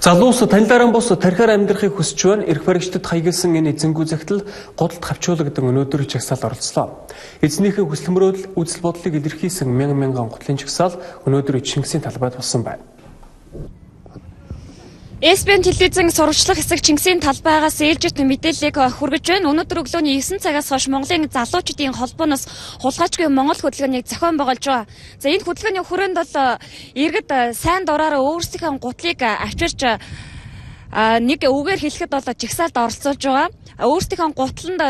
Залуус танилаараа бус тархиар амьдрахыг хүсэж байна. Эрх баригчдад хаягдсан энэ эзэнгүй захидал годолд хавчуулагдан өнөөдөр жагсаалд оролцлоо. Эзнийхээ хүсэл мөрөөдөл үзэл бодлыг илэрхийлсэн мянган гутлын жагсаал өнөөдөр Чингисийн талбайд болсон байна. СБН телевизэн сурвалжлах хэсэг Чингисийн талбайгаас ээлжит мэдээллийг хүргэж байна. Өнөөдөр өглөөний 9 цагаас хойш Монголын залуучдын холбооноос хулгайчгүй Монгол хөдөлгөөнийг зохион байгуулж байгаа. За энэ хөдөлгөөний хүрээнд бол иргэд сайн дураараа өөрсдийнхээ гутлыг авчирч нэг үгээр хэлэхэд бол жагсаалд оролцуулж байгаа. Өөрсдийнхөө гутланд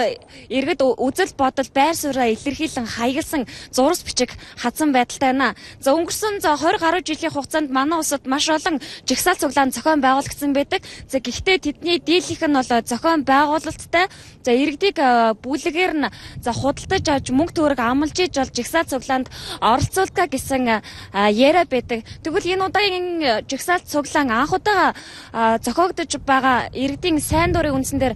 иргэд үзэл бодол байр сууриа илэрхийлэн хаягдсан зураг бичиг хадсан байдалтай байна. За өнгөрсөн 20 гаруй жилийн хугацаанд манай улсад маш олон жагсаал цуглаан зохион байгуулагдсан байдаг. За гэхдээ тэдний дийлэнх нь бол зохион байгуулалттай. За иргэдийг бүлэгээр нь худалдаж авч мөнгө төгрөг амлж иж бол жагсаал цуглаанд оролцуулдаг гэсэн яриа байдаг. Тэгвэл энэ удаагийн жагсаал цуглаан анх удаа зохиогдож байгаа иргэдийн сайн дурын үндсэн дээр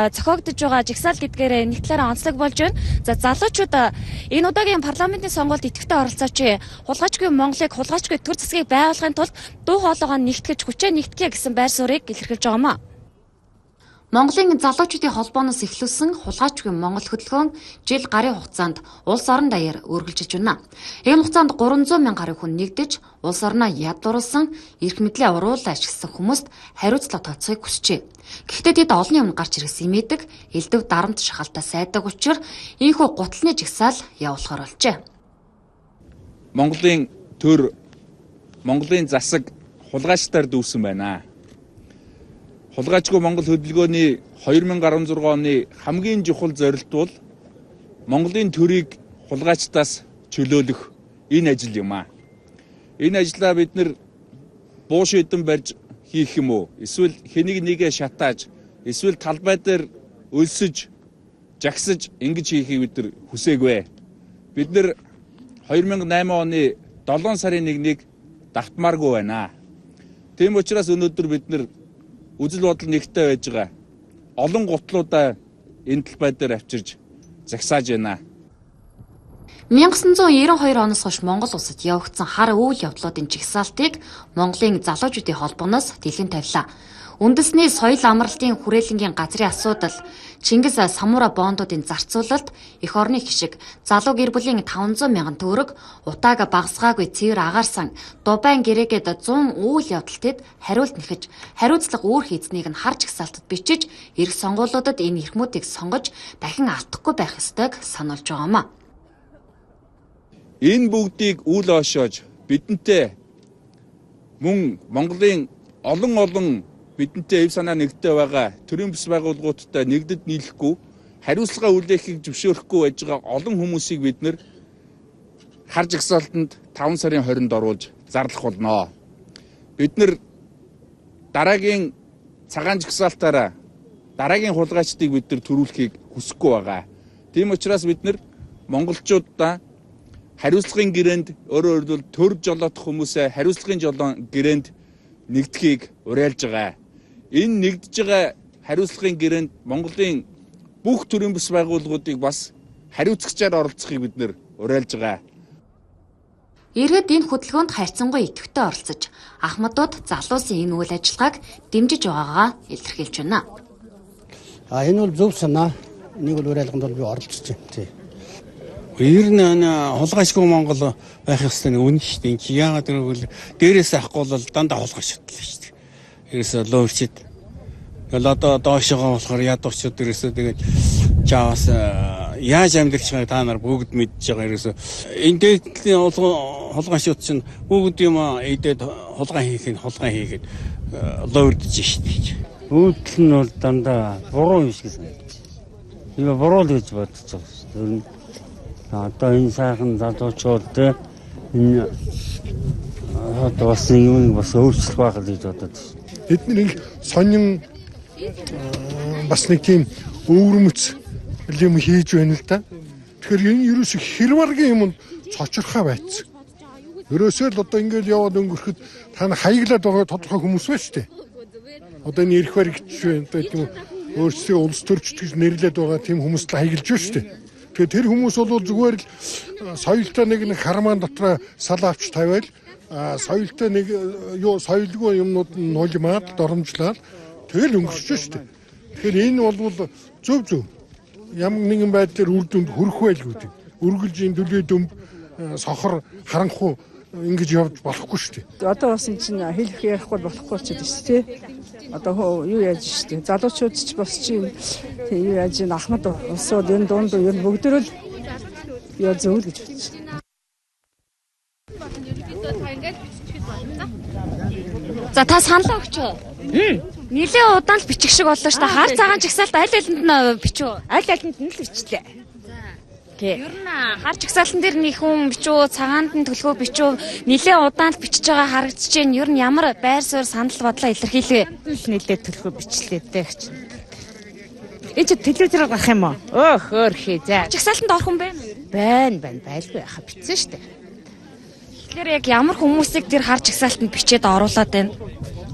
зохиогдож байгаа жагсаал гэдгээр нэг талаараа онцлог болж байна. За залуучууд энэ удаагийн парламентын сонгуульд идэвхтэй оролцооч. Хулгайчгүй Монголыг хулгайчгүй төр засгийг байгуулахын тулд дуу хоолойгоо нэгтгэж хүчээ нэгтгэе гэсэн байр суурийг илэрхийлж байгаамаа. Монголын залуучуудын холбооноос эхлүүлсэн хулгайчгүй Монгол хөдөлгөөн жил гарын хугацаанд улс орон даяар үргэлжилж байна. Энэ хугацаанд 300 мянган гаруй хүн нэгдэж улс орноо ядууруулсан эрх мэдлээ уруулан ашигласан хүмүүст хариуцлага тооцохыг хүсжээ. Гэхдээ тэд олон юм гарч ирсэн имээдэг, элдв дарамт шахалтай сайдаг учраас ийхүү гутлын жагсаал явуулахар болжээ. Монголын төр, Монголын засаг хулгайчдаар дүүсэн байна. Хулгайчгүй Монгол хөдөлгөөний 2016 оны хамгийн чухал зорилт бол Монголын төрийг хулгайчдаас чөлөөлөх энэ ажил юм аа. Энэ ажлаа бид нэр буу шийдэн барьж хийх юм уу? Эсвэл хэнийг нэгэ шатааж, эсвэл талбай дээр өлсөж, жагсаж ингэж хийхийг бид нар хүсээгүй. Бид нэр 2008 оны 7 сарын 1-нийг давтмааргүй байна. Тийм учраас өнөөдөр бид нар үзэл бодол нэгтэй байж байгаа олон гутлуудаа энэ талбай дээр авчирж загсааж байна. 1992 оноос хойш Монгол улсад явагдсан хар үйл явдлуудын жагсаалтыг Монголын залуучуудын холбооноос дэлгэн тавилаа. Үндэсний соёл амралтын хүрээлэнгийн газрын асуудал, Чингис самура бондуудын зарцуулалт, эх орны хишиг, залуу гэр бүлийн 500 мянган төгрөг, утааг багасгаагүй цэвэр агаарсан, дубайн гэрээгээд 100 үйл явдалтад хариулт нэхэж, хариуцлага үүрх эзнийг нь харж жагсаалтад бичиж, эх сонгуулиудад энэ эрхмүүдийг сонгож, дахин алдахгүй байх ёстойг сануулж байгаамаа. Энэ бүгдийг үл ошоож бидэнтэй мөн Монголын олон бидэнтэй эв санаа нэгтэй байгаа төрийн бүс байгууллагуудтай нэгдэд нийлэхгүй хариуцлага үлээхийг зөвшөөрөхгүй байж байгаа олон хүмүүсийг бид нэр хар жагсаалтанд 5 сарын 20-нд оруулж зарлах болно. Бид нэр дараагийн цагаан жагсаалтаараа дараагийн хулгайчдыг бид нэр төрүүлэхийг хүсэхгүй байгаа. Тийм учраас бид нэр монголчуудаа хариуцлагын гэрээнд өөрөөр хэлбэл төр жолоодох хүмүүсээ хариуцлагын гэрээнд нэгдэхийг уриалж байгаа. Энэ нэгдэж байгаа хариуцлагын гэрээнд Монголын бүх төрийн бүс байгууллагуудыг бас хариуцагчаар оролцохыг бид нэр уриалж байгаа. Иргэд энэ хөдөлгөөнд хайрцангуй идэвхтэй оролцож, ахмадууд залуусын энэ үйл ажиллагааг дэмжиж байгаагаа илэрхийлж байна. Энэ бол зөв санаа. Нэг бол уриалганд бол би оролцож байна. Тий. Ер нь хулгайчгүй Монгол байх ёстой нэг үнэн шүү дээ. Яагаад гэвэл дээрээс авахгүй бол дандаа хулгайч шатлаа шүү дээ. Ерөөсөө лоорчид. Тэгэл одоо доошогоо болохоор ядуурчуд ерөөсөө тэгээд чаавас яаж амьдрах чагааг та нар бүгд мэдж байгаа ерөөсөө. Энэ дээдлийн хулгайчуд чинь бүгд юм идээд хулгай хийгээд лоордж шүү дээ. Үүдэл нь бол дандаа буруу юм шиг санагдаж. Энэ буруу л гэж бодож байгаа шүү дээ. Одоо энэ сайхан залуучууд энэ одоо бас юм бас өөрчлөх байх гэж бодод. Эднийг сонин бас нэг тийм өвөрмөц юм хийж байна л да. Тэгэхээр энэ ерөөсө хэрваргийн юм цочрохоо байцсан. Ерөөсөө л одоо ингээл яваад өнгөрөхөд та хаяглаад байгаа тодорхой хүмүүс байна шүү дээ. Одоо энэ эрх баригч одоо тийм өөрсдөө улс төрчд гэж нэрлээд байгаа тийм хүмүүст л хаяглаж байна шүү дээ. Тэгэхээр тэр хүмүүс бол зүгээр л соёлтой нэг хармаан дотроо сал авч тавиал соёлтой нэг соёлгүй юмнууд нь нулимаад доромжлаад тэгэл өнгөрч штэ. Тэгэхээр энэ бол зөв ямар нэгэн байдлаар үр дүнд хүрэх байлгүй дээ. Үргэлжийн дүлээ дөмб сохор харанхуу ингэж явж болохгүй шүү дээ. Одоо бас энэ чинь хэлэх ярихгүй болохгүй болчиход байна шүү дээ. Одоо юу яаж шүү дээ. Залуучууд ч бас чинь юу яаж ин Ахмад улсууд энэ дунд ер нь бүгдөө л яа зөв л гэж бодож байна. За та саналаа өгч үү? Нилээ удаан л бичих шиг боллоо шүү дээ. Хар цагаан жагсаалт аль алинд нь бичв? Аль алинд нь л бичлээ. Ер нь хар жагсаалтан дээр нэг хүн бичв, цагаанд нь төлгөө бичв, нилээ удаан л бичиж байгаа харагдаж байна. Ер нь ямар байр суурь санал бодлоо илэрхийлвэ? Нилээ төлгөө бичлээ дэгч. Энд телевизээр гарах юм уу? Хөөхий за. Жагсаалтанд орох юм байна уу? Байна. Байлгүй яха бичсэн шүү дээ. Тэгэхээр яг ямар хүмүүсийг тэр хар жагсаалтанд бичээд оруулаад байна?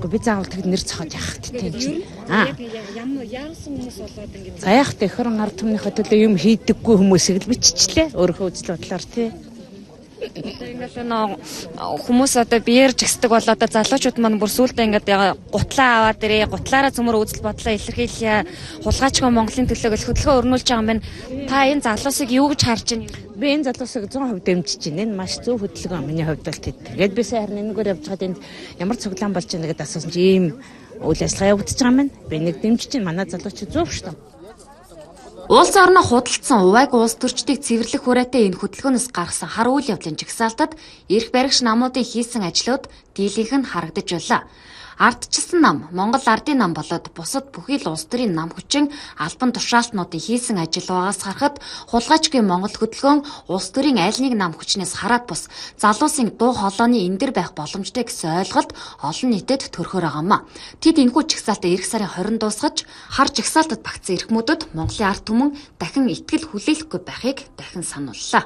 Би заавал тэг нэр цохоод яах тийм чинь. Ямар яасан хүмүүс болоод ингэ. Заях техэр ард түмнийхээ төлөө юм хийдэггүй хүмүүсийг л биччихлээ. Өөрөө үзэл бодлоор тий. Ингээл хүмүүс одоо биеэр жигсдэг бол одоо залуучууд маань бүр сүултээ ингээд гутлаа аваад ирээ, гутлаараа цөмөр үзэл бодлоо илэрхийлье. Хулгайчгүй Монголын төлөө хөдөлгөөн өрнүүлж байгаа юм байна. Та энэ залуусыг юу гэж харж байна? Би энэ залуусыг 100% дэмжиж байна. Энэ маш зөв хөдөлгөөн миний хувьд бол тийм. Тэгээд би сайн харин энэгээр явж хаад энд ямар цуглаан болж байна гэдээ асуусан чи ийм үйл ажиллагаа явагдаж байгаа юм байна. Би нэг дэмжиж байна. Манай залуучууд зөв шүү дээ. Улс орноо худалдсан увайг улс төрчдийг цэвэрлэх хүрээтэй энэ хөдөлгөөнөөс гаргасан хар үйл явдлын жагсаалтад эрх баригч намуудын хийсэн ажлууд дийлэнх нь харагдаж байлаа. Ардчилсан нам, Монгол ардын нам болоод бусад бүхий л улс төрийн нам хүчин албан тушаалтнуудын хийсэн ажил байгаас харахад хулгайчгүй Монгол хөдөлгөөн улс төрийн аль нэг нам хүчнээс хараад бус залуусын дуу хоолойны эндэр байх боломжтой гэсэн ойлголт олон нийтэд төрхөөр байгаамаа. Тэд энэхүү жагсаалтаа эх сарын 20 дуусгаж хар жагсаалтад багтсан эрхмүүдэд Монголын ард түмэн дахин итгэл хүлээлгэхгүй байхыг дахин санууллаа.